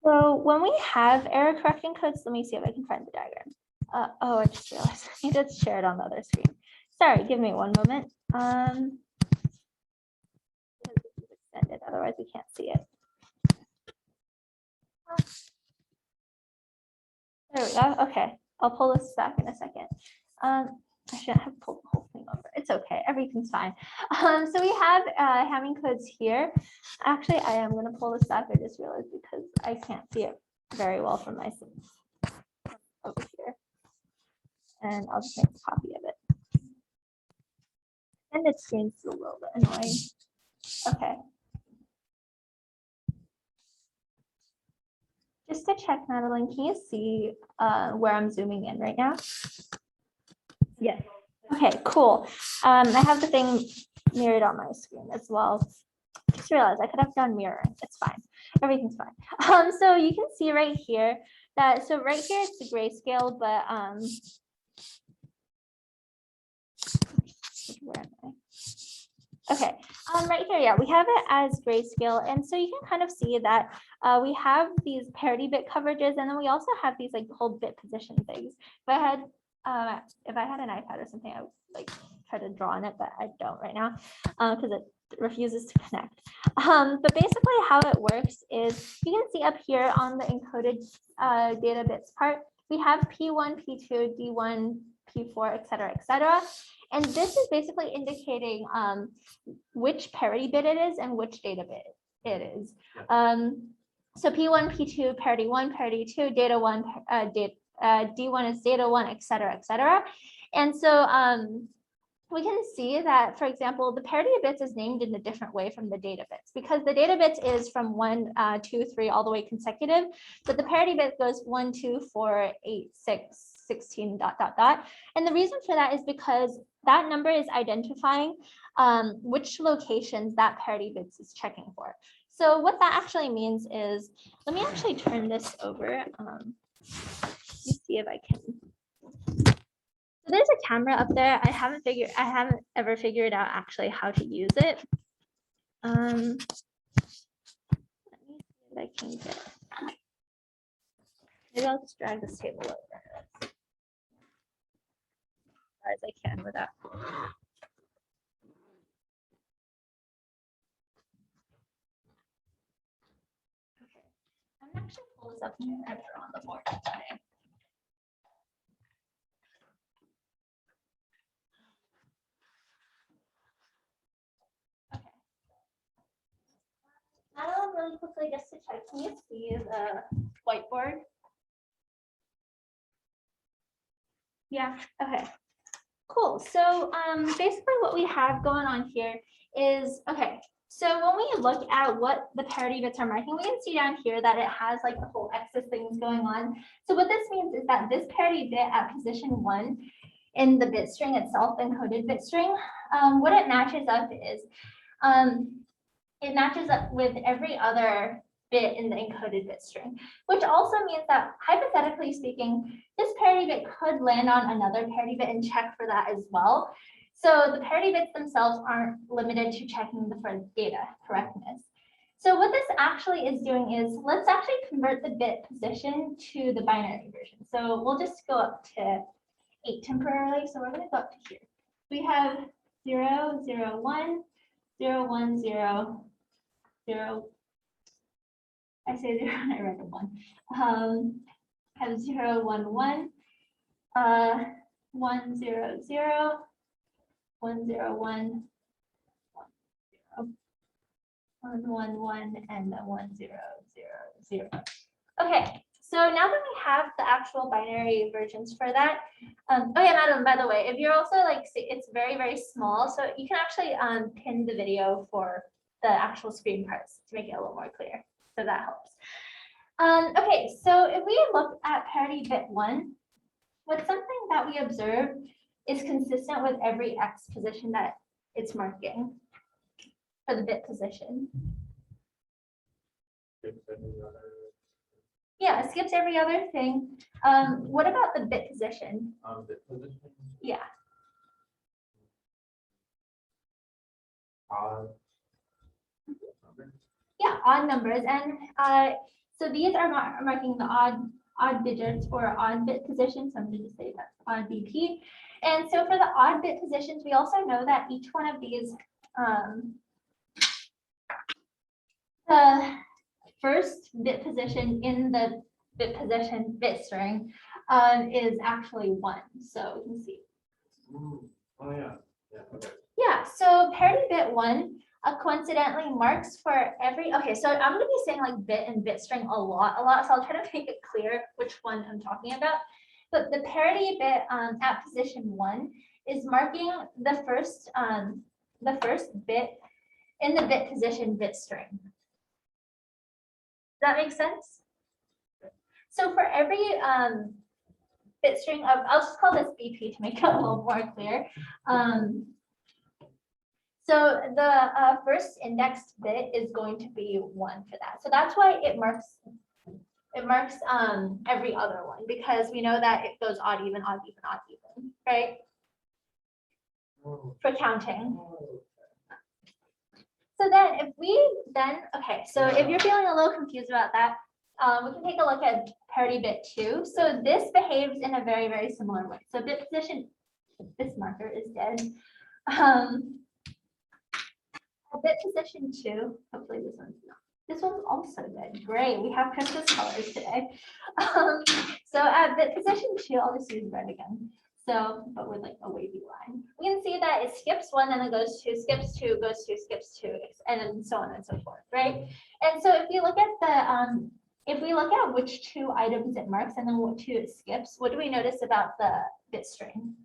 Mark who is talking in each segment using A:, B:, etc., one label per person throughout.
A: So when we have error correction codes, let me see if I can find the diagram. Oh, I just realized I need to share it on the other screen. Sorry, give me one moment. This is extended, otherwise we can't see it. There we go. Okay, I'll pull this back in a second. I shouldn't have pulled the whole thing over. It's okay. Everything's fine. So we have Hamming codes here. Actually, I am going to pull this back. I just realized because I can't see it very well from my over here. And I'll just make a copy of it. And it seems a little bit annoying. Okay. Just to check, Madeline, can you see where I'm zooming in right now? Yes. Okay, cool. I have the thing mirrored on my screen as well. Just realized I could have done mirroring. It's fine. Everything's fine. So you can see right here that, so right here it's the grayscale, but where am I? Okay, right here, yeah, we have it as grayscale. And so you can kind of see that we have these parity bit coverages, and then we also have these like whole bit position things. If I had an iPad or something, I would like try to draw on it, but I don't right now because it refuses to connect. But basically how it works is you can see up here on the encoded data bits part, we have P1, P2, D1, P4, et cetera, and this is basically indicating which parity bit it is and which data bit it is. So P1, P2, parity 1, parity 2, data 1, D1 is data 1, et cetera. And so we can see that, for example, the parity of bits is named in a different way from the data bits because the data bits is from 1, 2, 3 all the way consecutive, but the parity bit goes 1, 2, 4, 8, 6, 16, ... And the reason for that is because that number is identifying which locations that parity bits is checking for. So what that actually means is, let me actually turn this over. Let me see if I can. So there's a camera up there. I haven't ever figured out actually how to use it. Let me see if I can get it. Maybe I'll just drag this table over as I can without. Okay, I'm actually pull this up here on the board. Okay. Madeline, really quickly, just to check, can you see the whiteboard? Yeah, okay, cool. So basically what we have going on here is, okay, so when we look at what the parity bits are marking, we can see down here that it has like the whole excess things going on. So what this means is that this parity bit at position 1 in the bit string itself, encoded bit string, what it matches up is, it matches up with every other bit in the encoded bit string, which also means that hypothetically speaking, this parity bit could land on another parity bit and check for that as well. So the parity bits themselves aren't limited to checking for data correctness. So what this actually is doing is, let's actually convert the bit position to the binary version. So we'll just go up to 8 temporarily. So we're going to go up to here. We have 0, 0, 1, 0, 1, 0, 0. I say 0 and I write a 1. Have 0, 1, 1, 1, 0, 0, 1, 0, 1, 1, 1, 1, and then 1, 0, 0, 0. Okay, so now that we have the actual binary versions for that, oh yeah, Madeline, by the way, if you're also like, it's very, very small, so you can actually pin the video for the actual screen parts to make it a little more clear. So that helps. Okay, so if we look at parity bit 1, what's something that we observe is consistent with every X position that it's marking for the bit position. Yeah, it skips every other thing. What about the bit position?
B: Bit position?
A: Yeah.
B: Odd.
A: Yeah, odd numbers. And So these are marking the odd digits or odd bit positions. So I'm going to just say that's odd BP. And so for the odd bit positions, we also know that each one of these, the first bit position in the bit position bit string is actually 1. So you can see.
B: Oh yeah. Yeah. Okay.
A: Yeah. So parity bit 1 coincidentally marks for every. Okay. So I'm going to be saying like bit and bit string a lot. So I'll try to make it clear which one I'm talking about. But the parity bit at position 1 is marking the first bit in the bit position bit string. Does that make sense? So for every bit string of, I'll just call this BP to make it a little more clear. So the first indexed bit is going to be 1 for that. So that's why it marks every other one, because we know that it goes odd, even, odd, even, odd, even, right? For counting. So then if okay, so if you're feeling a little confused about that, we can take a look at parity bit 2. So this behaves in a very, very similar way. So bit position, this marker is dead. Bit position 2, hopefully this one's not. This one's also dead. Great, we have Christmas colors today. So at bit position 2, I'll just use red again. So, but with like a wavy line. We can see that it skips 1, and then goes 2, skips 2, goes 2, skips 2, and then so on and so forth, right? And so if you look at the, if we look at which 2 items it marks and then what 2 it skips, what do we notice about the bit string?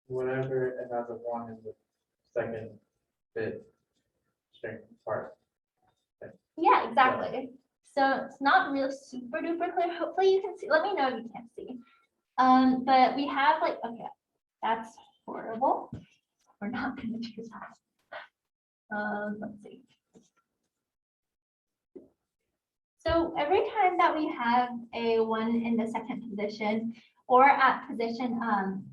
B: Whenever it has a 1 in the second bit string part.
A: Yeah, exactly. So it's not real super duper clear. Hopefully you can see. Let me know if you can't see. But we have like, okay, that's horrible. We're not going to do that. Let's see. So every time that we have a 1 in the second position, or at position,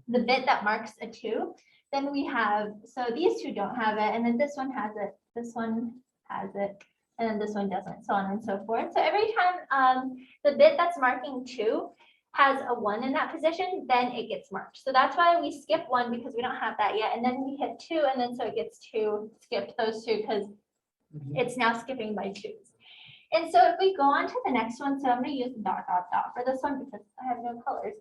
A: the bit that marks a 2, then we have, so these 2 don't have it, and then this one has it, this one has it, and then this one doesn't, so on and so forth. So every time the bit that's marking 2 has a 1 in that position, then it gets marked. So that's why we skip 1, because we don't have that yet, and then we hit 2, and then so it gets 2, skipped those 2, because it's now skipping by 2s. And so if we go on to the next one, so I'm going to use dot, dot, dot for this one because I have no colors.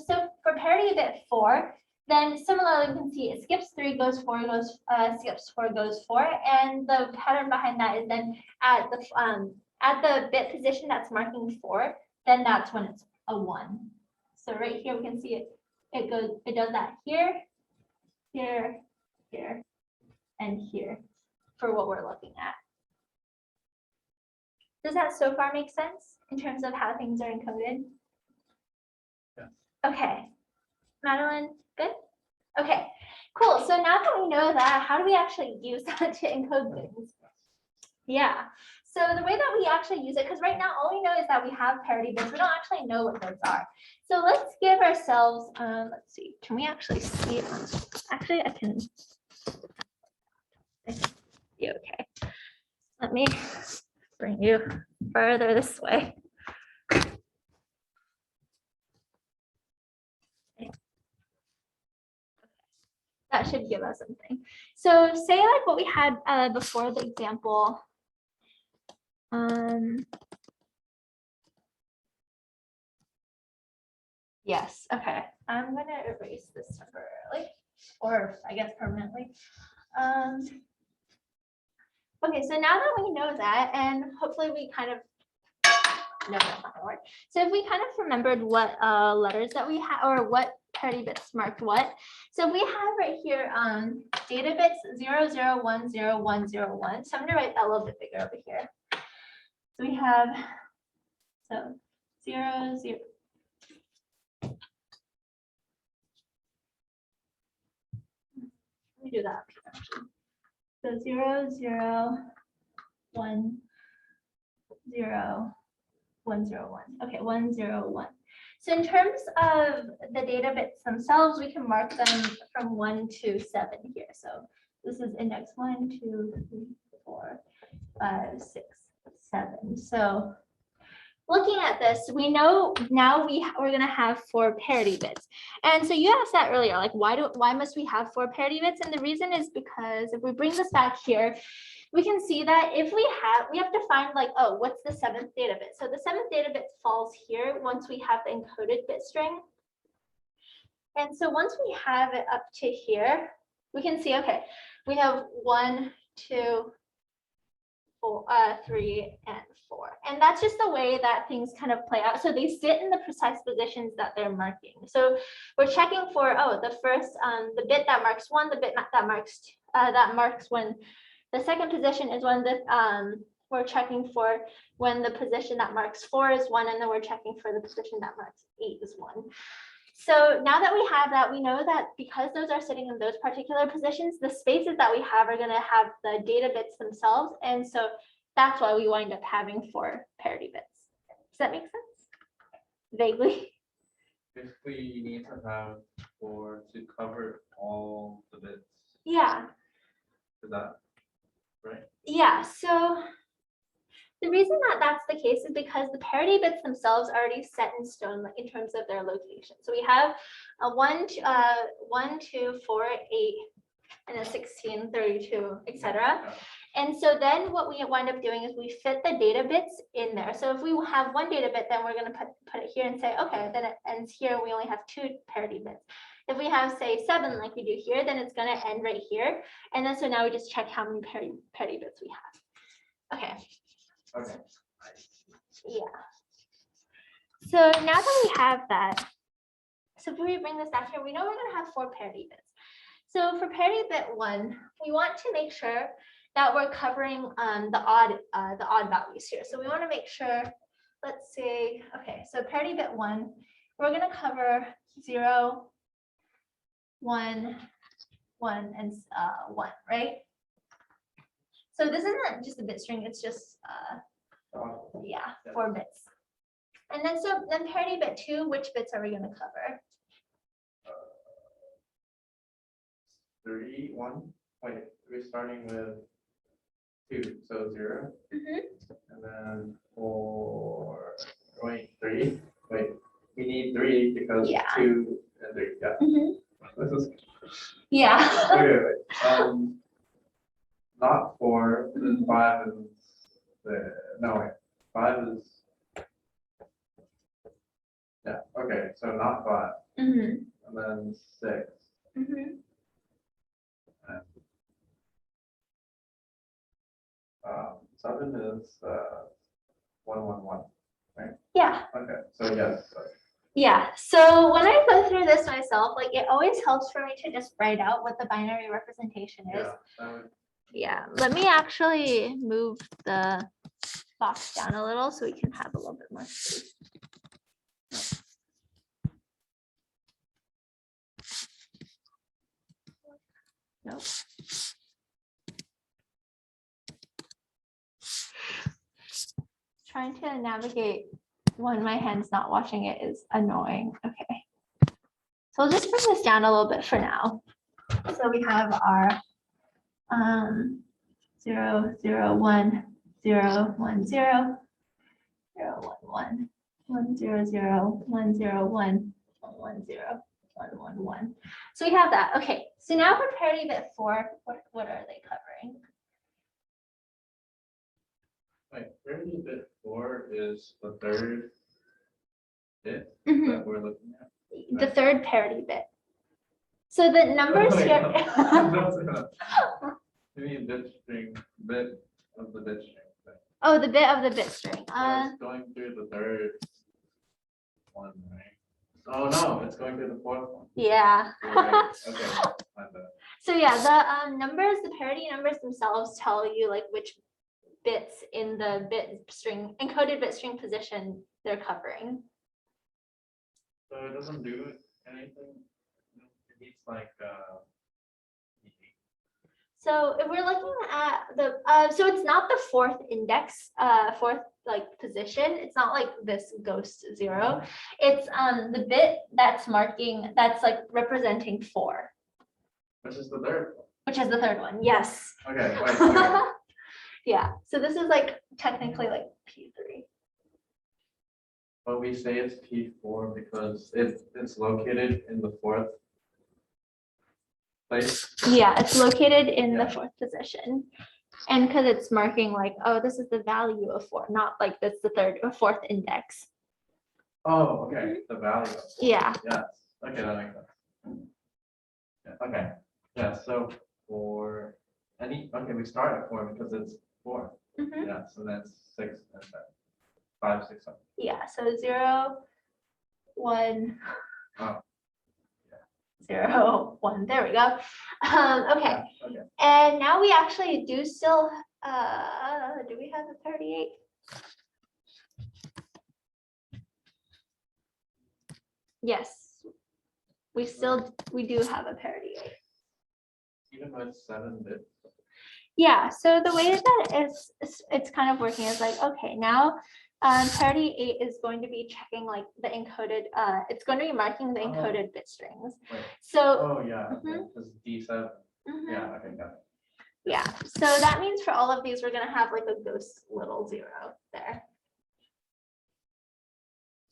A: So for parity bit 4, then similarly, you can see it skips 3, goes 4, goes, skips 4, goes 4. And the pattern behind that is then at the bit position that's marking 4, then that's when it's a 1. So right here, we can see it does that here, here, here, and here for what we're looking at. Does that so far make sense in terms of how things are encoded?
B: Yeah. Okay.
A: Madeline, good? Okay, cool. So now that we know that, how do we actually use that to encode things? Yeah. So the way that we actually use it, because right now all we know is that we have parity bits. We don't actually know what those are. So let's give ourselves, let's see, can we actually see it? Actually, I can. Yeah, okay. Let me bring you further this way. That should give us something. So say like what we had before the example. Yes, okay. I'm gonna erase this temporarily, or I guess permanently. Okay, so now that we know that, and hopefully we kind of, no, that's not gonna work. So if we kind of remembered what letters that we have, or what parity bits marked what. So we have right here data bits 00100101. So I'm gonna write that a little bit bigger over here. So we have 0, 0. Let me do that up here actually. So 0, 0, 1, 0, 1, 0, 1. Okay, 1, 0, 1. So in terms of the data bits themselves, we can mark them from 1 to 7 here. So this is index 1, 2, 3, 4, 5, 6, 7. So looking at this, we know now we're going to have 4 parity bits. And so you asked that earlier, like why must we have 4 parity bits? And the reason is because if we bring this back here, we can see that if we have to find like, oh, what's the 7th data bit? So the 7th data bit falls here once we have the encoded bit string. And so once we have it up to here, we can see, okay, we have 1, 2, 4, 3, and 4. And that's just the way that things kind of play out. So they sit in the precise positions that they're marking. So we're checking for, oh, the first, the bit that marks 1, the bit that marks when the second position is when we're checking for when the position that marks 4 is 1, and then we're checking for the position that marks 8 is 1. So now that we have that, we know that because those are sitting in those particular positions, the spaces that we have are going to have the data bits themselves. And so that's why we wind up having 4 parity bits. Does that make sense? Vaguely.
C: Basically, you need to have 4 to cover all the bits.
A: Yeah.
C: Is that right?
A: Yeah. So the reason that that's the case is because the parity bits themselves are already set in stone in terms of their location. So we have a 1, 2, 4, 8, and a 16, 32, etc. And so then what we wind up doing is we fit the data bits in there. So if we have 1 data bit, then we're going to put it here and say, okay, then it ends here. We only have 2 parity bits. If we have, say, 7 like we do here, then it's going to end right here. And then so now we just check how many parity bits we have. Okay.
C: Okay.
A: Yeah. So now that we have that, so if we bring this back here, we know we're going to have 4 parity bits. So for parity bit 1, we want to make sure that we're covering the odd values here. So we want to make sure, let's say, okay, so parity bit 1, we're going to cover 0, 1, 1, and 1, right? So this isn't just a bit string, it's just, yeah, 4 bits. And then so then parity bit 2, which bits are we going to cover?
C: 3, 1. Wait, we're starting with 2, so 0. And then 4, wait, 3. Wait, we need 3 because 2 and 3. Yeah. This is
A: Yeah.
C: okay. Wait. Not 4. Then 5 is no wait. 5 is yeah. Okay, so not 5. And then 6. And 7 is 1, 1, 1. Right?
A: Yeah.
C: Okay, so yes.
A: Yeah, so when I go through this myself, like it always helps for me to just write out what the binary representation is. Yeah, let me actually move the box down a little so we can have a little bit more space. Nope. Trying to navigate when my hand's not watching it is annoying. Okay. So I'll just bring this down a little bit for now. So we have our 0, 0, 1, 0, 1, 0, 0, 1, 1, 1, 0, 0, 1, 0, 1, 1, 0, 1, 1, 1. So we have that. Okay. So now for parity bit 4, what are they covering?
C: Wait, parity bit 4 is the 3rd bit that we're looking at.
A: The 3rd parity bit. So the numbers here.
C: You mean bit string, bit of the bit string.
A: Oh, the bit of the bit string.
C: It's going through the 3rd one, right? Oh no, it's going through the 4th one.
A: Yeah.
C: Right. Okay.
A: So yeah, the numbers, the parity numbers themselves tell you like which bits in the bit string, encoded bit string position they're covering.
C: So it doesn't do anything. It needs like
A: So if we're looking at the so it's not the 4th index, 4th like position. It's not like this ghost 0. It's the bit that's marking, that's like representing 4.
C: which is the 3rd one.
A: Which is the 3rd one. Yes.
C: Okay, wait, okay.
A: Yeah. So this is like technically like P3.
C: But we say it's P4 because it's located in the fourth place.
A: Yeah, it's located in the
C: Yeah.
A: fourth position. And because it's marking like, oh, this is the value of 4, not like this the third or fourth index.
C: Oh, okay, the value.
A: Yeah.
C: Yes, okay, that makes sense. Yeah, okay, yeah, so for okay, we start at 4 because it's 4.
A: Mhm.
C: Yeah, so that's 6 and 7. 5, 6, 7.
A: Yeah, so 0, 1.
C: Oh.
A: 0, 1, there we go. Okay,
C: Yeah, okay.
A: and now we actually do still, do we have a 38? Yes, we do have a parity 8.
C: Even with 7 bits.
A: Yeah, so the way that it's kind of working is like, okay, now parity 8 is going to be checking like the encoded, it's going to be marking the encoded bit strings.
C: Wait.
A: So,
C: Oh, yeah,
A: Mhm.
C: because D7.
A: mhm,
C: Yeah, okay, got it.
A: yeah, so that means for all of these, we're gonna have like a ghost little 0 there.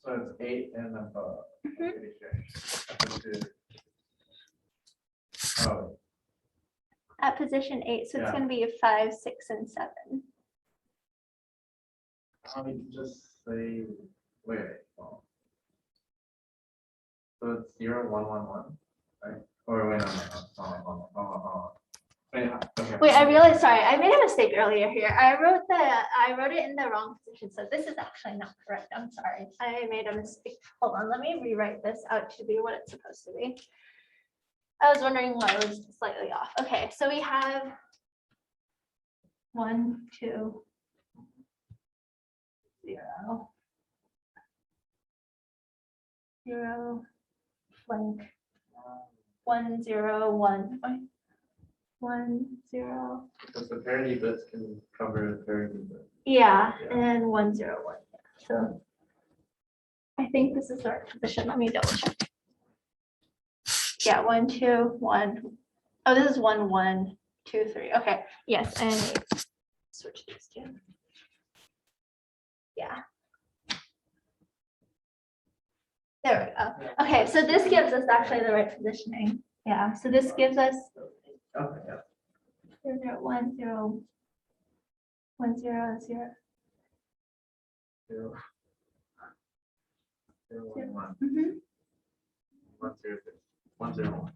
C: So it's 8 and above. I'm
A: Mhm.
C: pretty sure. Oh,
A: At position 8, so it's
C: Yeah.
A: gonna be a 5, 6, and 7.
C: we can just say, wait. Oh. So it's 0, 1, 1, 1, right? Or wait, no. Wait, okay.
A: Wait, I realized, sorry, I made a mistake earlier here. I wrote it in the wrong position, so this is actually not correct. I'm sorry. I made a mistake. Hold on, let me rewrite this out to be what it's supposed to be. I was wondering why it was slightly off. Okay, so we have 1, 2, 0, 0, blank, 1, 0, 1, 1, 0.
C: Because the parity bits can cover the parity bit.
A: Yeah,
C: Yeah.
A: and then 1, 0, 1. So I think this is the right position. Let me double check. Yeah, 1, 2, 1. Oh, this is 1, 1, 2, 3. Okay, yes, and switch these two. Yeah. There we go. Okay, so this gives us actually the right positioning. Yeah, so this gives us
C: Okay, yeah.
A: 0, 1, 0, 1, 0, 0.
C: 0, 0, 1, 1.
A: Mhm.
C: 1, 0, 1, 0, 1.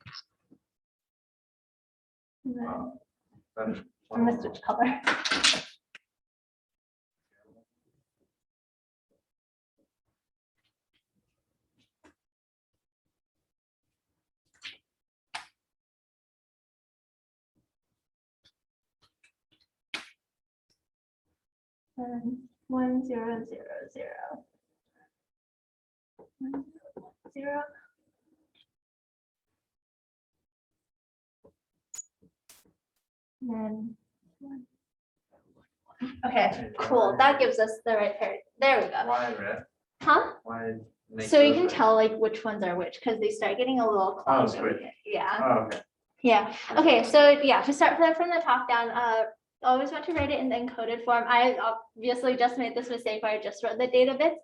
A: And then
C: That is
A: I'm gonna switch color. And 1, 0, 0, 0. 1, 0. And then 1. Okay, cool. That gives us the right pair. There we go.
C: Why red?
A: Huh?
C: Why? make
A: So you
C: those
A: can
C: red?
A: tell like which ones are which because they start getting a little
C: Oh,
A: clogged.
C: switch.
A: Yeah.
C: Oh, okay.
A: Yeah. Okay. So yeah, to start from the top down, always want to write it in the encoded form. I obviously just made this mistake where I just wrote the data bits.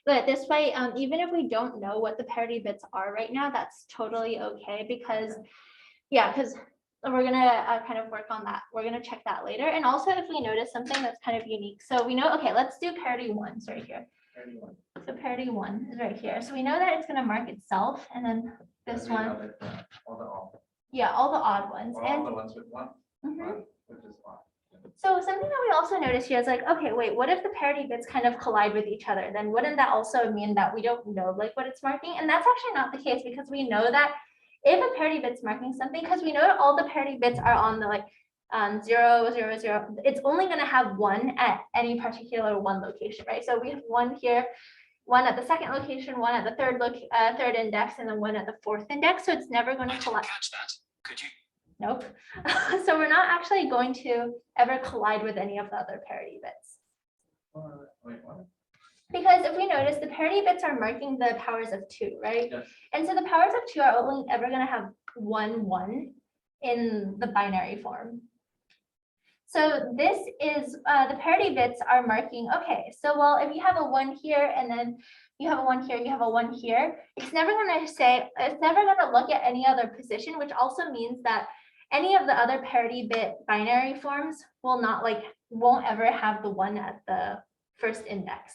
A: But this way, even if we don't know what the parity bits are right now, that's totally okay because, yeah, because we're gonna kind of work on that. We're gonna check that later. And also if we notice something that's kind of unique. So we know, okay, let's do parity 1 right here.
C: 31.
A: So parity 1 is right here. So we know that it's gonna mark itself and then this
C: Every
A: one,
C: other- All the odd.
A: yeah, all the odd ones.
C: All
A: And
C: the ones with 1,
A: Mhm.
C: which is odd.
A: So something that we also notice here is like, okay, wait, what if the parity bits kind of collide with each other? Then wouldn't that also mean that we don't know like what it's marking? And that's actually not the case because we know that if a parity bit's marking something, because we know that all the parity bits are on the like 0, 0, 0, it's only going to have 1 at any particular one location, right? So we have 1 here, 1 at the second location, 1 at the third index, and then 1 at the fourth index. So it's never going to collide.
D: Catch that. Could you?
A: Nope. So we're not actually going to ever collide with any of the other parity bits.
C: Wait, what?
A: Because if we notice, the parity bits are marking the powers of 2, right?
C: Yes.
A: And so the powers of 2 are only ever going to have 1, 1 in the binary form. So this is the parity bits are marking, okay, so well, if you have a 1 here and then you have a 1 here, you have a 1 here, it's never going to look at any other position, which also means that any of the other parity bit binary forms will not won't ever have the 1 at the first index.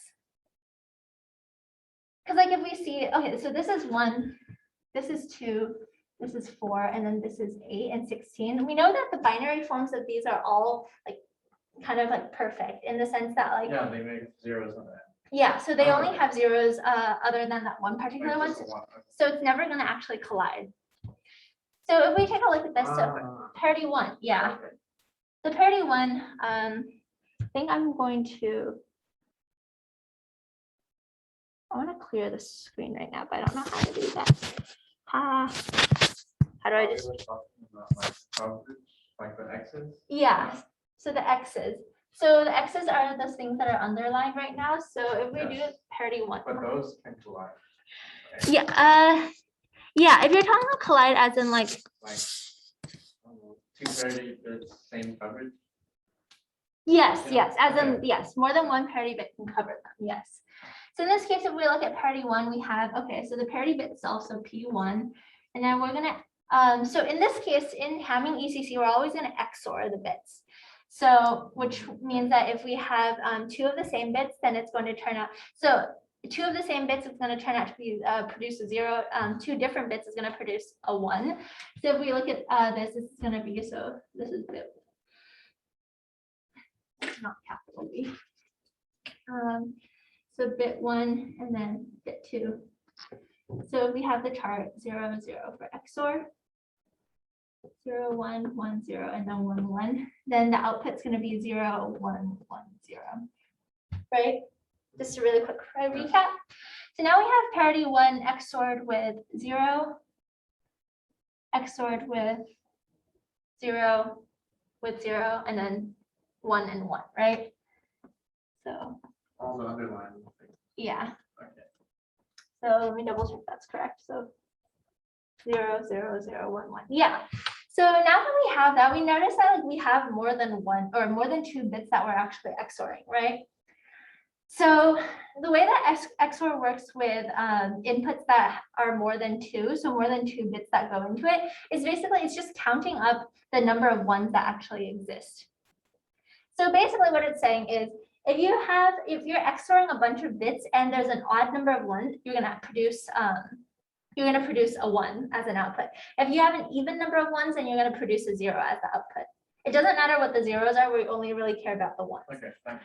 A: Because like if we see, okay, so this is 1, this is 2, this is 4, and then this is 8 and 16. We know that the binary forms of these are all like kind of like perfect in the sense that like,
C: Yeah, they make zeros on that.
A: yeah, so they
C: Oh,
A: only
C: okay.
A: have zeros other than that one particular one.
C: Like just one, okay.
A: So it's never going to actually collide. So if we take a look at this, so parity 1, yeah.
C: Okay.
A: The parity 1, I think I'm going to, I want to clear the screen right now, but I don't know how to do that. How do I just?
C: We were talking about like coverage, like the X's.
A: Yeah, so the X's. So the X's are those things that are underlined right now. So if we do
C: Yes.
A: parity 1.
C: But those can collide. Right?
A: Yeah, yeah, if you're talking about collide as in like,
C: Like two parity bits, same coverage.
A: yes,
C: Yeah,
A: yes, as in,
C: okay.
A: yes, more than one parity bit can cover them, yes. So in this case, if we look at parity 1, we have, okay, so the parity bit is also P1, and then we're gonna, so in this case, in having ECC, we're always gonna XOR the bits. So, which means that if we have 2 of the same bits, then it's going to turn out, so 2 of the same bits is going to turn out to be produce a 0. 2 different bits is going to produce a 1. So if we look at this is going to be, so this is bit, not capital B. So bit 1 and then bit 2. So we have the chart 0, 0 for XOR. 0, 1, 1, 0, and then 1, 1. Then the output's going to be 0, 1, 1, 0. Right? Just a really quick recap. So now we have parity 1 XORed with 0, XORed with 0, and then 1 and 1, right? So
C: All the underlying things.
A: yeah.
C: Okay.
A: So let me double check that's correct. So 0, 0, 0, 1, 1. Yeah. So now that we have that, we notice that like we have more than 1 or more than 2 bits that we're actually XORing, right? So the way that XOR works with inputs that are more than 2, so more than 2 bits that go into it, is basically it's just counting up the number of ones that actually exist. So basically what it's saying is if you're XORing a bunch of bits and there's an odd number of ones, you're gonna produce a 1 as an output. If you have an even number of ones, then you're gonna produce a 0 as the output. It doesn't matter what the zeros are, we only really care about the ones.
C: Okay, thanks.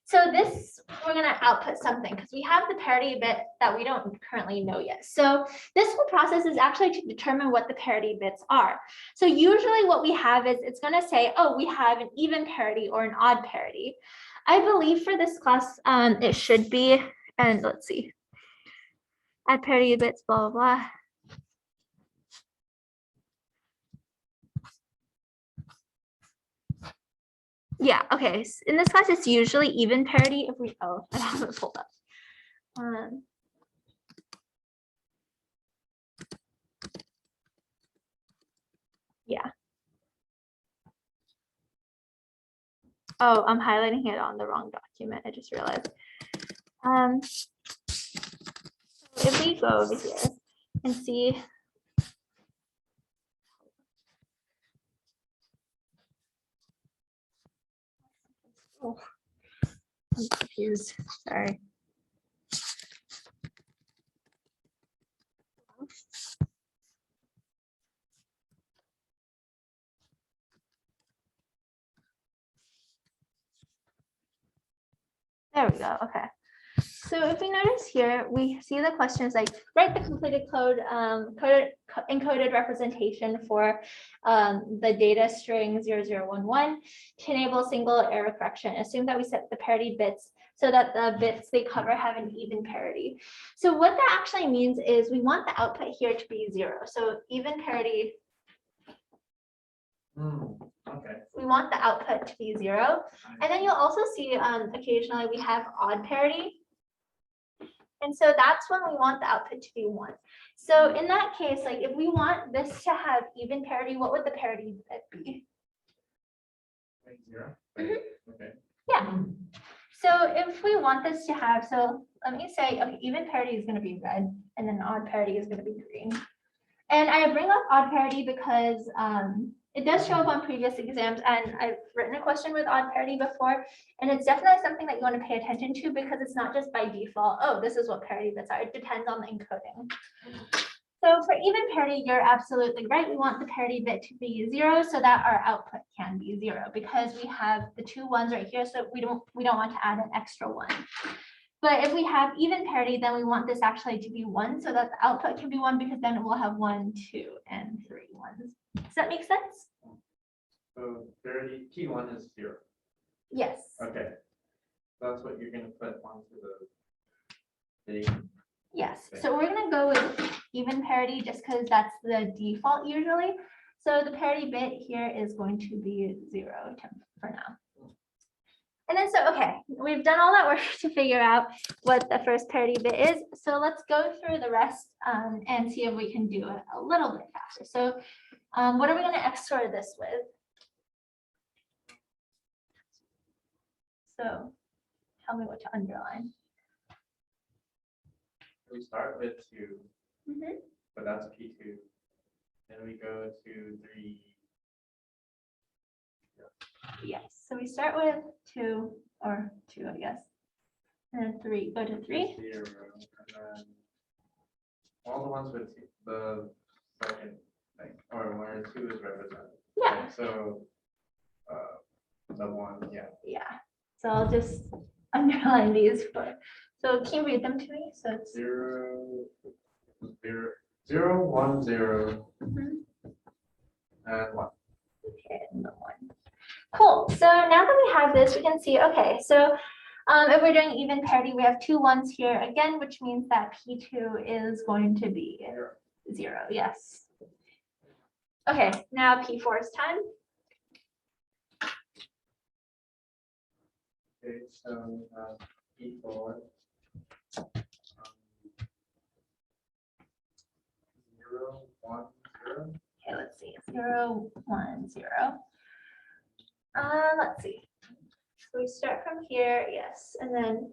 A: So this, we're gonna output something because we have the parity bit that we don't currently know yet. So this whole process is actually to determine what the parity bits are. So usually what we have is it's gonna say, oh, we have an even parity or an odd parity. I believe for this class, it should be, and let's see, add parity bits, blah, blah, blah. Yeah, okay. In this class, it's usually even parity if we, oh, I have it pulled up. Yeah. Oh, I'm highlighting it on the wrong document. I just realized. If we go over here and see. Oh, I'm confused. Sorry. There we go. Okay. So if we notice here, we see the questions like write the completed code, encoded representation for the data string 0011 to enable single error correction. Assume that we set the parity bits so that the bits they cover have an even parity. So what that actually means is we want the output here to be 0. So even parity.
C: Okay.
A: We want the output to be 0. And then you'll also see occasionally we have odd parity. And so that's when we want the output to be 1. So in that case, like if we want this to have even parity, what would the parity bit be?
C: 0.
A: Mhm.
C: Okay.
A: Yeah. So if we want this to have, so let me say, okay, even parity is going to be red, and then odd parity is going to be green. And I bring up odd parity because it does show up on previous exams, and I've written a question with odd parity before, and it's definitely something that you want to pay attention to because it's not just by default, oh, this is what parity bits are. It depends on the encoding. So for even parity, you're absolutely right. We want the parity bit to be 0 so that our output can be 0 because we have the 2 1s right here. So we don't want to add an extra 1. But if we have even parity, then we want this actually to be 1 so that the output can be 1 because then it will have 1, 2, and 3 ones. Does that make sense?
C: So parity T1 is 0.
A: Yes.
C: Okay. That's what you're going to put onto the
A: Yes. So we're going to go with even parity just because that's the default usually. So the parity bit here is going to be 0 for now. And then, so, okay, we've done all that work to figure out what the first parity bit is. So let's go through the rest and see if we can do it a little bit faster. So what are we going to XOR this with? So tell me what to underline.
C: We start with 2,
A: Mhm.
C: but that's P2. Then we go to 3.
A: Yes, so we start with 2 or 2, I guess. And then 3, go to 3.
C: 0. And then all the ones with the second thing, or where 2 is represented.
A: Yeah.
C: So the 1, yeah.
A: Yeah, so I'll just underline these for, so can you read them to me? So it's
C: 0, 0, 0, 1, 0,
A: Mhm.
C: and 1.
A: Okay, and the 1. Cool, so now that we have this, we can see, okay, so if we're doing even parity, we have 2 1s here again, which means that P2 is going to be 0, yes. Okay, now P4 is time.
C: Okay, so we have P4. 0, 1, 0.
A: Okay, let's see, 0 1 0. Let's see. So we start from here, yes, and then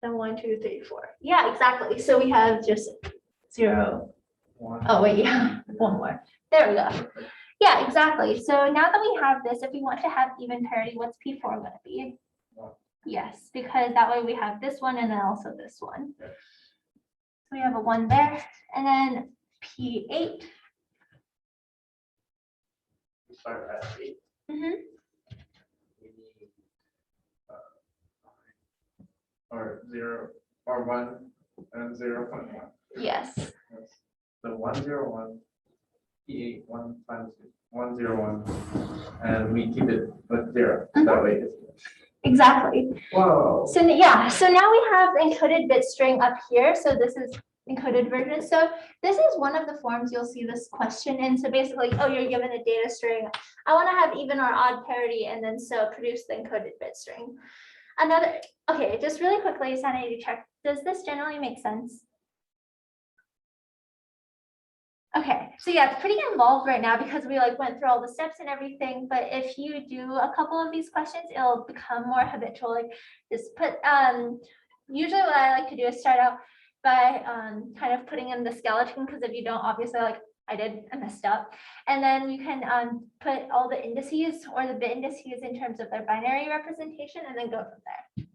A: 1 2 3 4. Yeah, exactly. So we have just 0.
C: 1.
A: Oh wait, yeah, one more. There we go. Yeah, exactly. So now that we have this, if we want to have even parity, what's P4 going to be?
C: 1.
A: Yes, because that way we have this one and then also this one.
C: Yes.
A: So we have a 1 there, and then P8.
C: We start at 8.
A: Mhm.
C: We need or 0 or 1 and 0 1.
A: Yes.
C: That's the 1 0 1 P8 1 times 1 0 1, and we keep it with 0. That way it's
A: Exactly.
C: whoa.
A: So yeah, so now we have the encoded bit string up here. So this is encoded version. So this is one of the forms you'll see this question in. So basically, oh, you're given a data string. I want to have even or odd parity, and then so produce the encoded bit string. Another, okay, just really quickly, sanity check. Does this generally make sense? Okay, so yeah, it's pretty involved right now because we like went through all the steps and everything, but if you do a couple of these questions, it'll become more habitual. Like just put, usually what I like to do is start out by kind of putting in the skeleton, because if you don't, obviously like I messed up. And then you can put all the indices or the bit indices in terms of their binary representation and then go from there.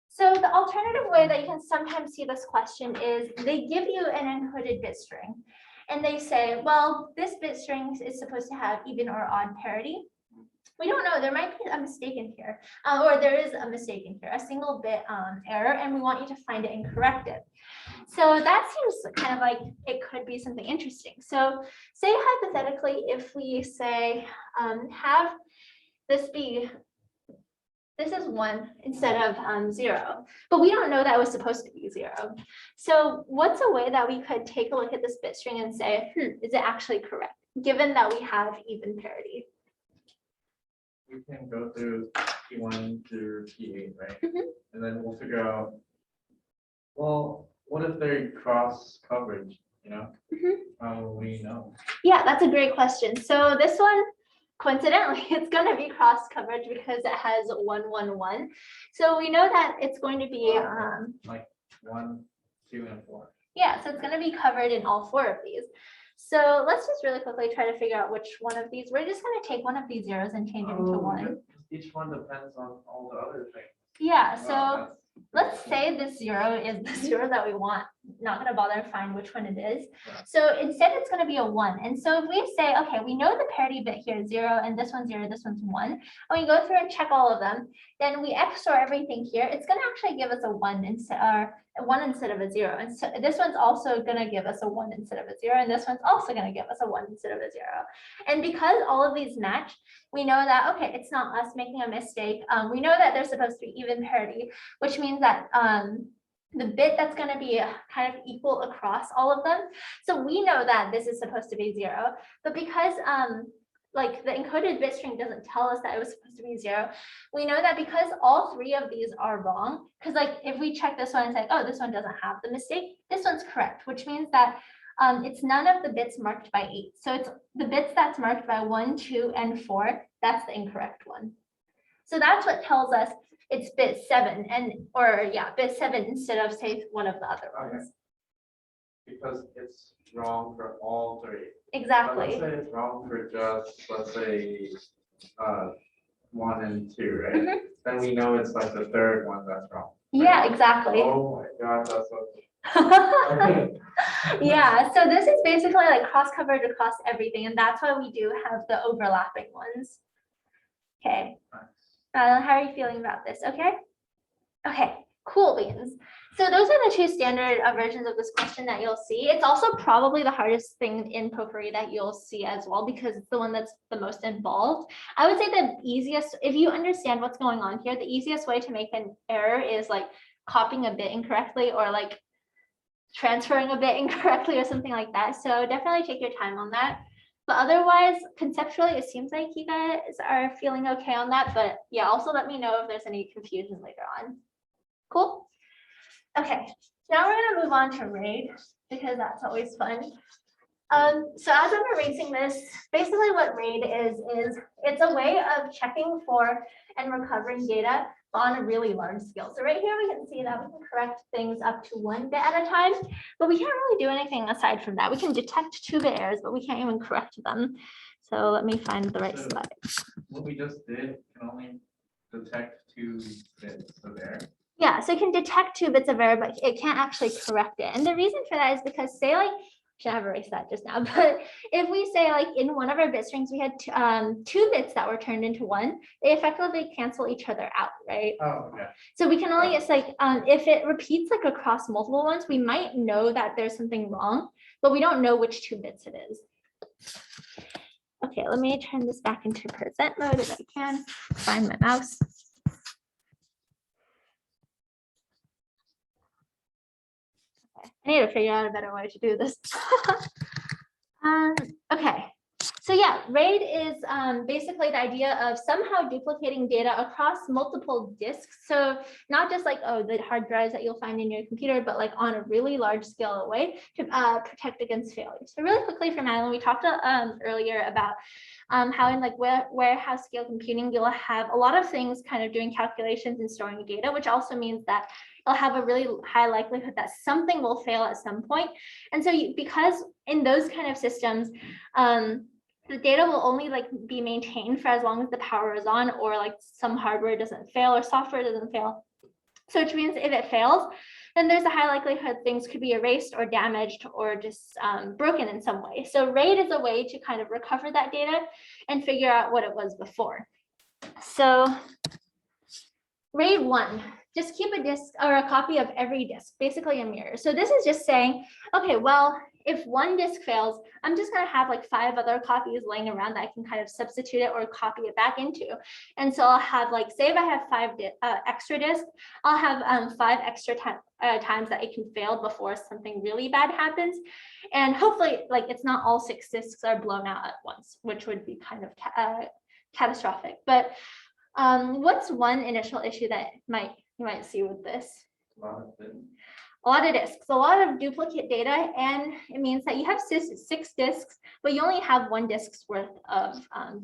A: So the alternative way that you can sometimes see this question is they give you an encoded bit string. And they say, well, this bit string is supposed to have even or odd parity. We don't know, there might be a mistake in here, or there is a mistake in here, a single bit error, and we want you to find it and correct it. So that seems kind of like it could be something interesting. So say hypothetically, if we say have this be, this is 1 instead of 0, but we don't know that it was supposed to be 0. So what's a way that we could take a look at this bit string and say, is it actually correct, given that we have even parity?
C: We can go through P1 through P8, right?
A: Mhm.
C: And then we'll figure out, well, what if they're cross coverage, you know?
A: Mhm.
C: How will we know?
A: Yeah, that's a great question. So this one, coincidentally, it's going to be cross coverage because it has 1, 1, 1. So we know that it's going to be
C: like 1, 2, and 4.
A: yeah, so it's going to be covered in all 4 of these. So let's just really quickly try to figure out which one of these. We're just going to take one of these zeros and change it into 1.
C: Each one depends on all the other things.
A: Yeah, so
C: Wow,
A: let's say this 0 is the 0 that we want. Not going to bother and find which one it is.
C: Yeah.
A: So instead, it's going to be a 1. And so if we say, okay, we know the parity bit here is 0, and this one's 0, this one's 1, and we go through and check all of them, then we XOR everything here. It's going to actually give us a 1 instead, or a 1 instead of a 0. And so this one's also going to give us a 1 instead of a 0, and this one's also going to give us a 1 instead of a 0. And because all of these match, we know that, okay, it's not us making a mistake. We know that they're supposed to be even parity, which means that the bit that's going to be kind of equal across all of them. So we know that this is supposed to be 0, but because like the encoded bit string doesn't tell us that it was supposed to be 0, we know that because all 3 of these are wrong, because like if we check this one and say, oh, this one doesn't have the mistake, this one's correct, which means that it's none of the bits marked by 8. So it's the bits that's marked by 1, 2, and 4, that's the incorrect one. So that's what tells us it's bit 7 bit 7 instead of say one of the other ones.
C: Because it's wrong for all 3.
A: Exactly.
C: Let's say it's wrong for just, let's say, 1 and 2, right?
A: Mhm.
C: Then we know it's like the 3rd one that's wrong.
A: Yeah, exactly.
C: Oh my God, that's so.
A: Yeah, so this is basically like cross coverage across everything, and that's why we do have the overlapping ones. Okay. How are you feeling about this? Okay. Okay, cool beans. So those are the 2 standard versions of this question that you'll see. It's also probably the hardest thing in Potpourri that you'll see as well, because it's the one that's the most involved. I would say the easiest, if you understand what's going on here, the easiest way to make an error is like copying a bit incorrectly or like transferring a bit incorrectly or something like that. So definitely take your time on that. But otherwise, conceptually, it seems like you guys are feeling okay on that. But yeah, also let me know if there's any confusion later on. Cool. Okay, now we're going to move on to RAID because that's always fun. So as I'm erasing this, basically what RAID is it's a way of checking for and recovering data on a really large scale. So right here we can see that we can correct things up to 1 bit at a time, but we can't really do anything aside from that. We can detect 2-bit errors, but we can't even correct them. So let me find the right slide.
C: What we just did can only detect 2 bits of error.
A: Yeah, so it can detect 2 bits of error, but it can't actually correct it. And the reason for that is because say like, should have erased that just now, but if we say like in one of our bit strings, we had 2 bits that were turned into 1, they effectively cancel each other out, right?
C: Oh, yeah.
A: So we can only, it's like, if it repeats like across multiple ones, we might know that there's something wrong, but we don't know which 2 bits it is. Okay, let me turn this back into present mode if I can find my mouse. I need to figure out a better way to do this. Okay, so yeah, RAID is basically the idea of somehow duplicating data across multiple disks. So not just like, oh, the hard drives that you'll find in your computer, but like on a really large scale way to protect against failure. So really quickly for Madeline, we talked earlier about how in like warehouse scale computing, you'll have a lot of things kind of doing calculations and storing data, which also means that you'll have a really high likelihood that something will fail at some point. And so because in those kind of systems, the data will only like be maintained for as long as the power is on, or like some hardware doesn't fail or software doesn't fail. So which means if it fails, then there's a high likelihood things could be erased or damaged or just broken in some way. So RAID is a way to kind of recover that data and figure out what it was before. So RAID 1, just keep a disk or a copy of every disk, basically a mirror. So this is just saying, okay, well, if one disk fails, I'm just going to have like 5 other copies laying around that I can kind of substitute it or copy it back into. And so I'll have like, say if I have 5 extra disks, I'll have 5 extra times that it can fail before something really bad happens. And hopefully like it's not all 6 disks are blown out at once, which would be kind of catastrophic. But what's one initial issue that you might see with this?
C: A lot of things.
A: A lot of disks, a lot of duplicate data, and it means that you have 6 disks, but you only have 1 disk's worth of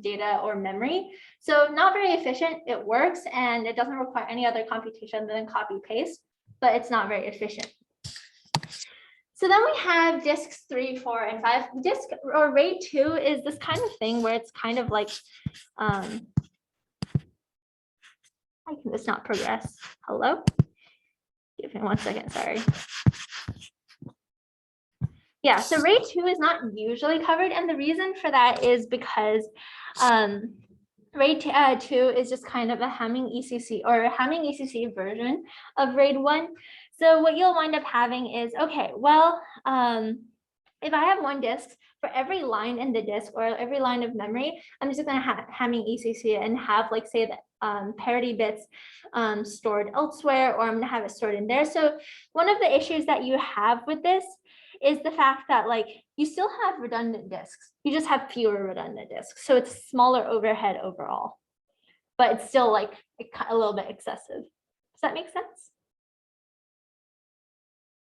A: data or memory. So not very efficient. It works, and it doesn't require any other computation than copy paste, but it's not very efficient. So then we have disks 3, 4, and 5. Disk or RAID 2 is this kind of thing where it's kind of like, how can this not progress? Hello? Give me 1 second, sorry. Yeah, so RAID 2 is not usually covered, and the reason for that is because RAID 2 is just kind of a Hamming ECC or a Hamming ECC version of RAID 1. So what you'll wind up having is, okay, well, if I have 1 disk, for every line in the disk or every line of memory, I'm just going to have Hamming ECC and have, like, say that parity bits stored elsewhere, or I'm going to have it stored in there. So one of the issues that you have with this is the fact that, like, you still have redundant disks. You just have fewer redundant disks. So it's smaller overhead overall, but it's still like a little bit excessive. Does that make sense?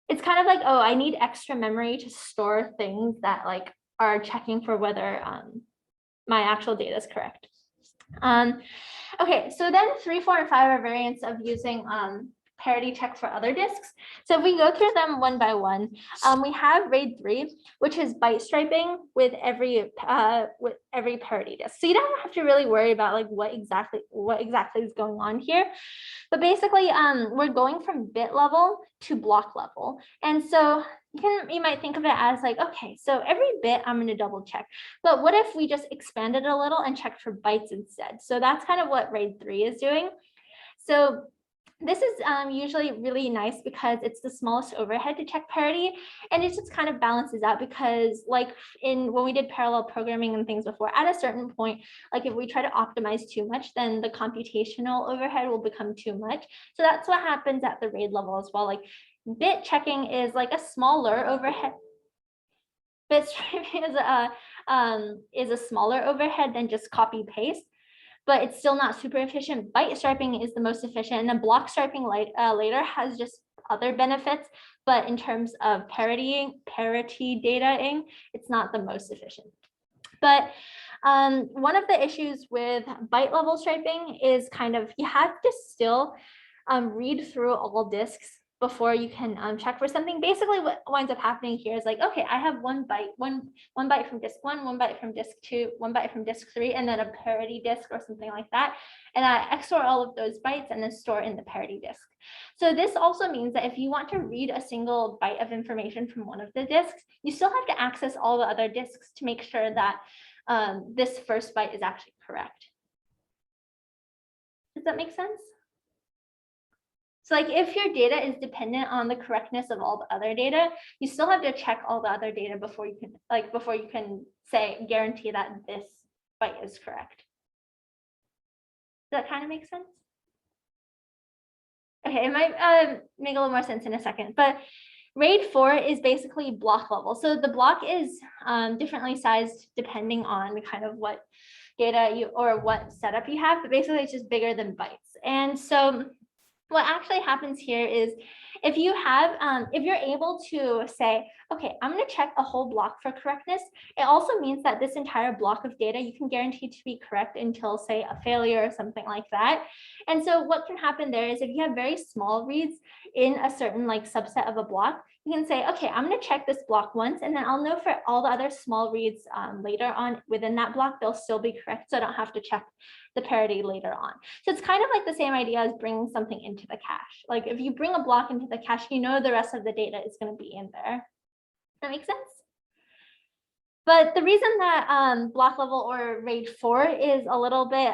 A: It's kind of like, oh, I need extra memory to store things that, like, are checking for whether my actual data is correct. Okay, so then 3, 4, and 5 are variants of using parity check for other disks. So if we go through them one by one, we have RAID 3, which is byte striping with every parity disk. So you don't have to really worry about, like, what exactly is going on here. But basically, we're going from bit level to block level. And so you might think of it as like, okay, so every bit I'm going to double check. But what if we just expanded a little and checked for bytes instead? So that's kind of what RAID 3 is doing. So this is usually really nice because it's the smallest overhead to check parity, and it just kind of balances out because, like, when we did parallel programming and things before, at a certain point, like, if we try to optimize too much, then the computational overhead will become too much. So that's what happens at the RAID level as well. Like, bit checking is like a smaller overhead. Bit striping is a smaller overhead than just copy paste, but it's still not super efficient. Byte striping is the most efficient, and then block striping later has just other benefits, but in terms of parity dataing, it's not the most efficient. But one of the issues with byte level striping is kind of, you have to still read through all disks before you can check for something. Basically, what winds up happening here is like, okay, I have one byte from disk 1, 1 byte from disk 2, 1 byte from disk 3, and then a parity disk or something like that. And I XOR all of those bytes and then store in the parity disk. So this also means that if you want to read a single byte of information from one of the disks, you still have to access all the other disks to make sure that this first byte is actually correct. Does that make sense? So, like, if your data is dependent on the correctness of all the other data, you still have to check all the other data before you can say guarantee that this byte is correct. Does that kind of make sense? Okay, it might make a little more sense in a second, but RAID 4 is basically block level. So the block is differently sized depending on kind of what data or what setup you have, but basically it's just bigger than bytes. And so what actually happens here is if you have, if you're able to say, okay, I'm going to check a whole block for correctness, it also means that this entire block of data you can guarantee to be correct until, say, a failure or something like that. And so what can happen there is if you have very small reads in a certain, like, subset of a block, you can say, okay, I'm going to check this block once, and then I'll know for all the other small reads later on within that block, they'll still be correct. So I don't have to check the parity later on. So it's kind of like the same idea as bringing something into the cache. Like, if you bring a block into the cache, you know the rest of the data is going to be in there. That makes sense? But the reason that block level or RAID 4 is a little bit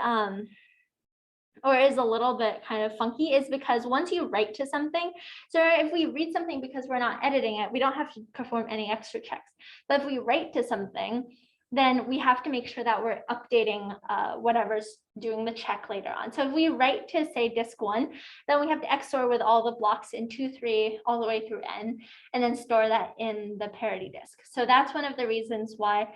A: kind of funky is because once you write to something, so if we read something because we're not editing it, we don't have to perform any extra checks. But if we write to something, then we have to make sure that we're updating whatever's doing the check later on. So if we write to, say, disk 1, then we have to XOR with all the blocks in 2, 3, all the way through n, and then store that in the parity disk. So that's one of the reasons why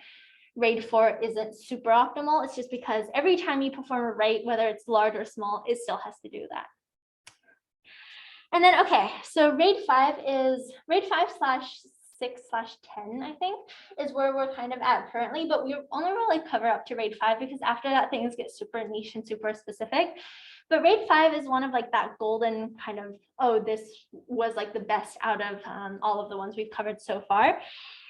A: RAID 4 isn't super optimal. It's just because every time you perform a write, whether it's large or small, it still has to do that. And then, okay, so RAID 5/6/10, I think, is where we're kind of at currently, but we only really cover up to RAID 5 because after that things get super niche and super specific. But RAID 5 is one of like that golden kind of, oh, this was like the best out of all of the ones we've covered so far.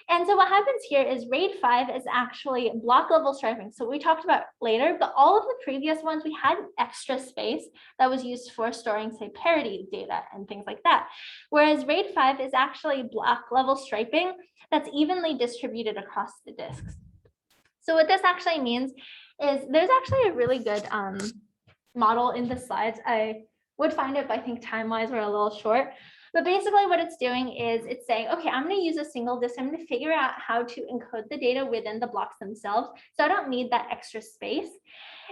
A: And so what happens here is RAID 5 is actually block level striping. So we talked about later, but all of the previous ones, we had extra space that was used for storing, say, parity data and things like that. Whereas RAID 5 is actually block level striping that's evenly distributed across the disks. So what this actually means is there's actually a really good model in the slides. I would find it, but I think time-wise we're a little short. But basically what it's doing is it's saying, okay, I'm going to use a single disk. I'm going to figure out how to encode the data within the blocks themselves. So I don't need that extra space.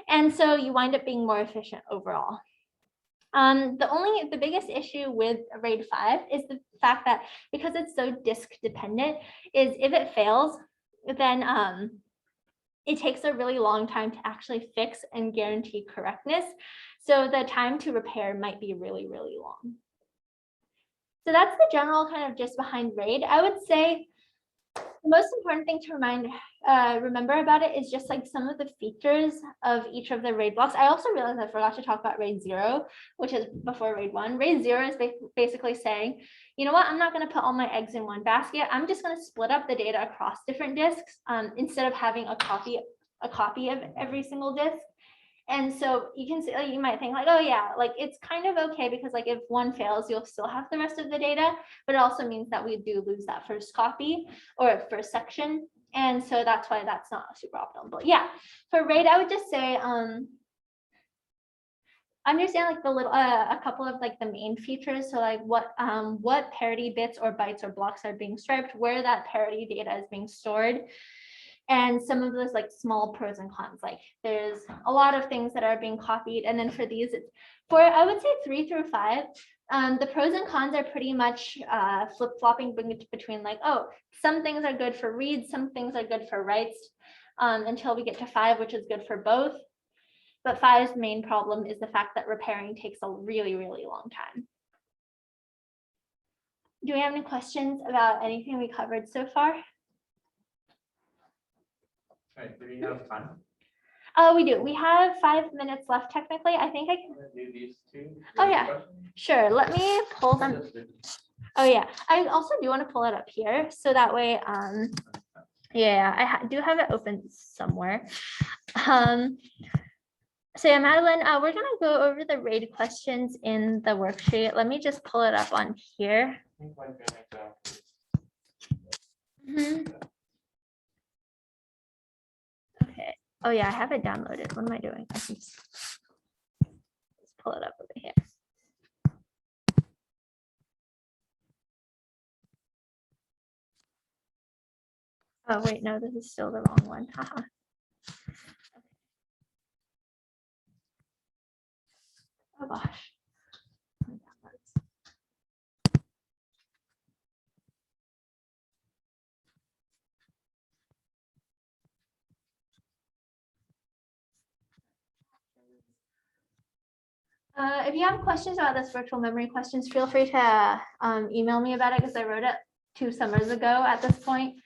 A: And so you wind up being more efficient overall. The biggest issue with RAID 5 is the fact that because it's so disk dependent, is if it fails, then it takes a really long time to actually fix and guarantee correctness. So the time to repair might be really, really long. So that's the general kind of gist behind RAID. I would say the most important thing to remember about it is just like some of the features of each of the RAID blocks. I also realized I forgot to talk about RAID 0, which is before RAID 1. RAID 0 is basically saying, you know what, I'm not going to put all my eggs in one basket. I'm just going to split up the data across different disks instead of having a copy of every single disk. And so you can see, you might think like, oh yeah, like it's kind of okay because like if one fails, you'll still have the rest of the data, but it also means that we do lose that first copy or first section. And so that's why that's not a super optimal. But yeah, for RAID, I would just say, understand like the little, a couple of like the main features. So like what parity bits or bytes or blocks are being striped, where that parity data is being stored. And some of those like small pros and cons, like there's a lot of things that are being copied. And then for these, it's for, I would say 3 through 5, the pros and cons are pretty much flip-flopping between like, oh, some things are good for reads, some things are good for writes until we get to 5, which is good for both. But 5's main problem is the fact that repairing takes a really, really long time. Do we have any questions about anything we covered so far?
C: Right, do we have time?
A: We do. We have 5 minutes left technically. I think I can
C: Do these two?
A: Oh, yeah. Sure. Let me pull them. Oh yeah. I also do want to pull it up here. So that way, yeah, I do have it open somewhere. So yeah, Madeline, we're going to go over the RAID questions in the worksheet. Let me just pull it up on here. Okay. Oh yeah, I have it downloaded. What am I doing? I can just pull it up over here. Oh wait, no, this is still the wrong one. Haha. Oh gosh. If you have questions about this virtual memory questions, feel free to email me about it because I wrote it 2 summers ago at this point.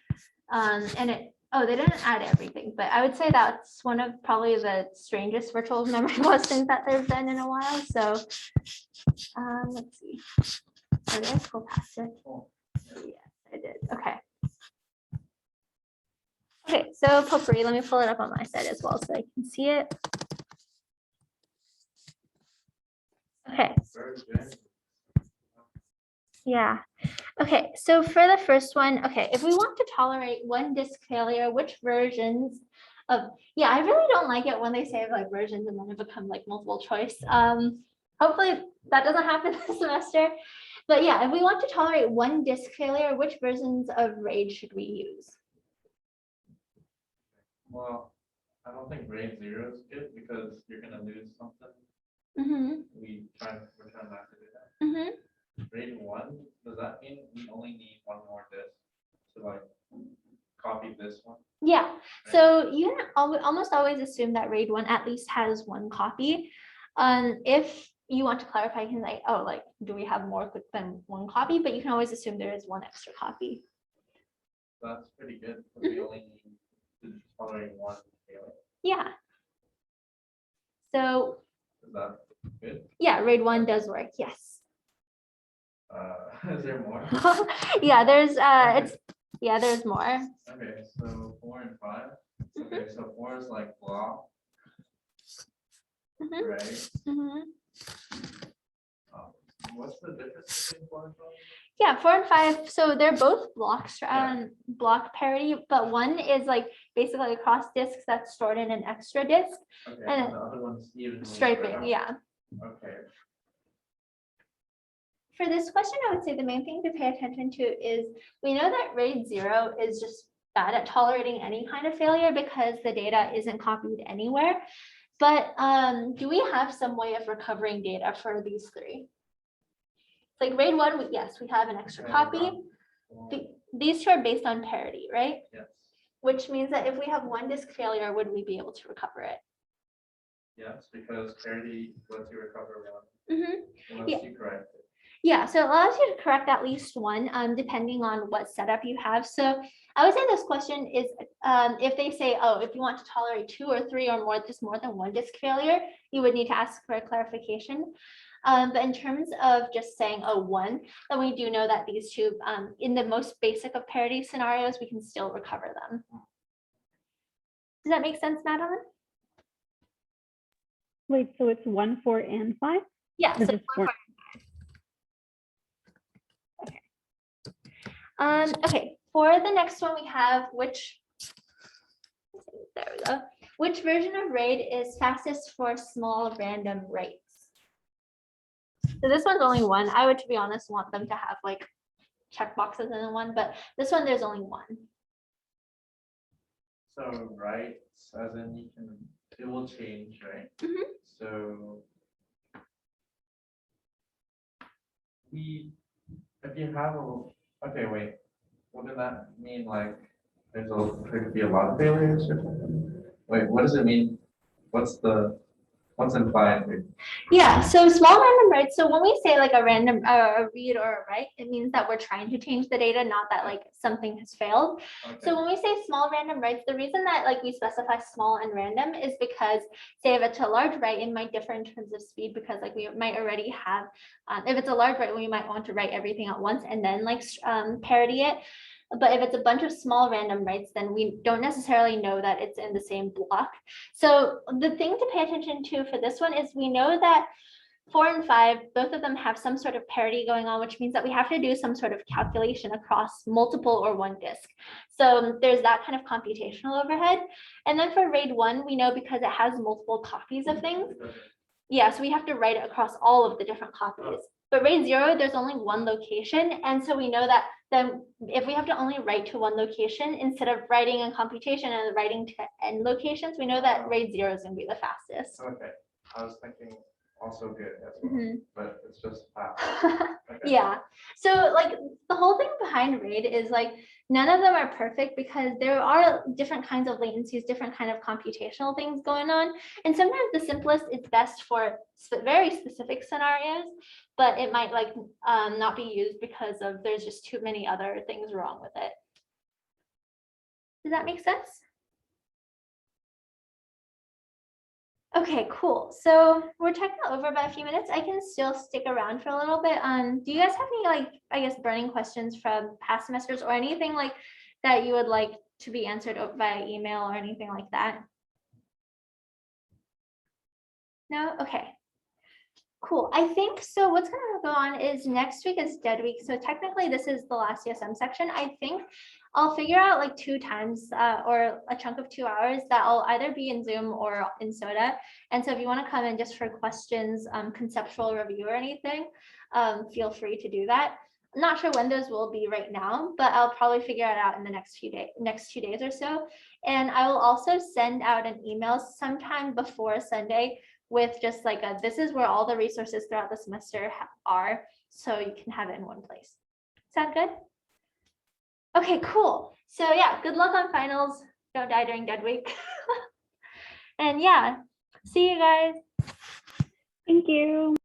A: And they didn't add everything, but I would say that's one of probably the strangest virtual memory questions that there's been in a while. So let's see. Oh, did I scroll past it? Yes, I did. Okay. Okay, so Potpourri, let me pull it up on my side as well so I can see it. Okay. Yeah. Okay, so for the first one, okay, if we want to tolerate one disk failure, which versions of, yeah, I really don't like it when they say like versions and then it becomes like multiple choice. Hopefully that doesn't happen this semester. But yeah, if we want to tolerate one disk failure, which versions of RAID should we use?
C: Well, I don't think RAID 0 is good because you're gonna lose something. We're trying not to do that. RAID 1, does that mean we only need one more disk to like copy this one?
A: Yeah,
C: right?
A: So you almost always assume that RAID 1 at least has one copy. If you want to clarify, you can like, oh, like, do we have more than one copy? But you can always assume there is one extra copy.
C: That's pretty good. Because we only need to tolerate one failure.
A: Yeah. So
C: Is that good?
A: yeah, RAID 1 does work. Yes.
C: Is there more?
A: Yeah, there's there's more.
C: Okay, so 4 and 5. Okay, so 4 is like block,
A: Mhm.
C: right?
A: Mhm.
C: What's the difference between 4 and 5?
A: Yeah, 4 and 5. So they're both blocks,
C: Yeah.
A: block parity, but one is like basically across disks that's stored in an extra disk.
C: Okay,
A: And
C: and the other one's evenly
A: striping,
C: spread out.
A: yeah.
C: Okay.
A: For this question, I would say the main thing to pay attention to is we know that RAID 0 is just bad at tolerating any kind of failure because the data isn't copied anywhere. But do we have some way of recovering data for these three? Like RAID 1, yes, we have an extra
C: Okay,
A: copy.
C: well,
A: These two are based on parity, right?
C: yes.
A: Which means that if we have one disk failure, would we be able to recover it?
C: Yes, because parity lets you recover one.
A: Mm-hmm.
C: Unless
A: Yeah.
C: you correct it.
A: Yeah, so it allows you to correct at least one, depending on what setup you have. So I would say this question is, if they say, oh, if you want to tolerate 2 or 3 or more, just more than one disk failure, you would need to ask for a clarification. But in terms of just saying, oh, 1, then we do know that these two, in the most basic of parity scenarios, we can still recover them. Does that make sense, Madeline?
D: Wait, so it's 1, 4, and 5?
A: Yeah.
D: Or
A: So
D: just 4?
A: Okay, for the next one we have there we go. Which version of RAID is fastest for small random writes? So this one's only one. I would, to be honest, want them to have like checkboxes in one, but this one there's only one.
C: So right, as in you can, it will change, right?
A: Mhm.
C: So if you have okay, wait, wouldn't that mean like there could be a lot of failures or something? Wait, what does it mean? What's implied here?
A: Yeah, so small random writes. So when we say like a random a read or a write, it means that we're trying to change the data, not that like something has failed.
C: Okay.
A: So when we say small random writes, the reason that like we specify small and random is because say if it's a large write, it might differ in terms of speed because like we might already have, if it's a large write, we might want to write everything at once and then like parity it. But if it's a bunch of small random writes, then we don't necessarily know that it's in the same block. So the thing to pay attention to for this one is we know that 4 and 5, both of them have some sort of parity going on, which means that we have to do some sort of calculation across multiple or one disk. So there's that kind of computational overhead. And then for RAID 1, we know because it has multiple copies of things. Yeah, so we have to write it across all of the different copies. But RAID 0, there's only one location. And so we know that then if we have to only write to one location, instead of writing in computation and writing to n locations, we know that RAID 0 is going to be the fastest.
C: Okay, I was thinking also good as well, but it's just fast. Okay.
A: Yeah, so like the whole thing behind RAID is like none of them are perfect because there are different kinds of latencies, different kind of computational things going on. And sometimes the simplest is best for very specific scenarios, but it might like not be used because of there's just too many other things wrong with it. Does that make sense? Okay, cool. So we're checking over by a few minutes. I can still stick around for a little bit. Do you guys have any like, I guess, burning questions from past semesters or anything like that you would like to be answered via email or anything like that? No? Okay. Cool. I think so. What's going to go on is next week is dead week. So technically this is the last CSM section. I think I'll figure out like 2 times or a chunk of 2 hours that I'll either be in Zoom or in Soda. And so if you want to come in just for questions, conceptual review or anything, feel free to do that. I'm not sure when those will be right now, but I'll probably figure it out in the next 2 days or so. And I will also send out an email sometime before Sunday with just like this is where all the resources throughout the semester are, so you can have it in one place. Sound good? Okay, cool. So yeah, good luck on finals. Don't die during dead week. And yeah, see you guys.
D: Thank you.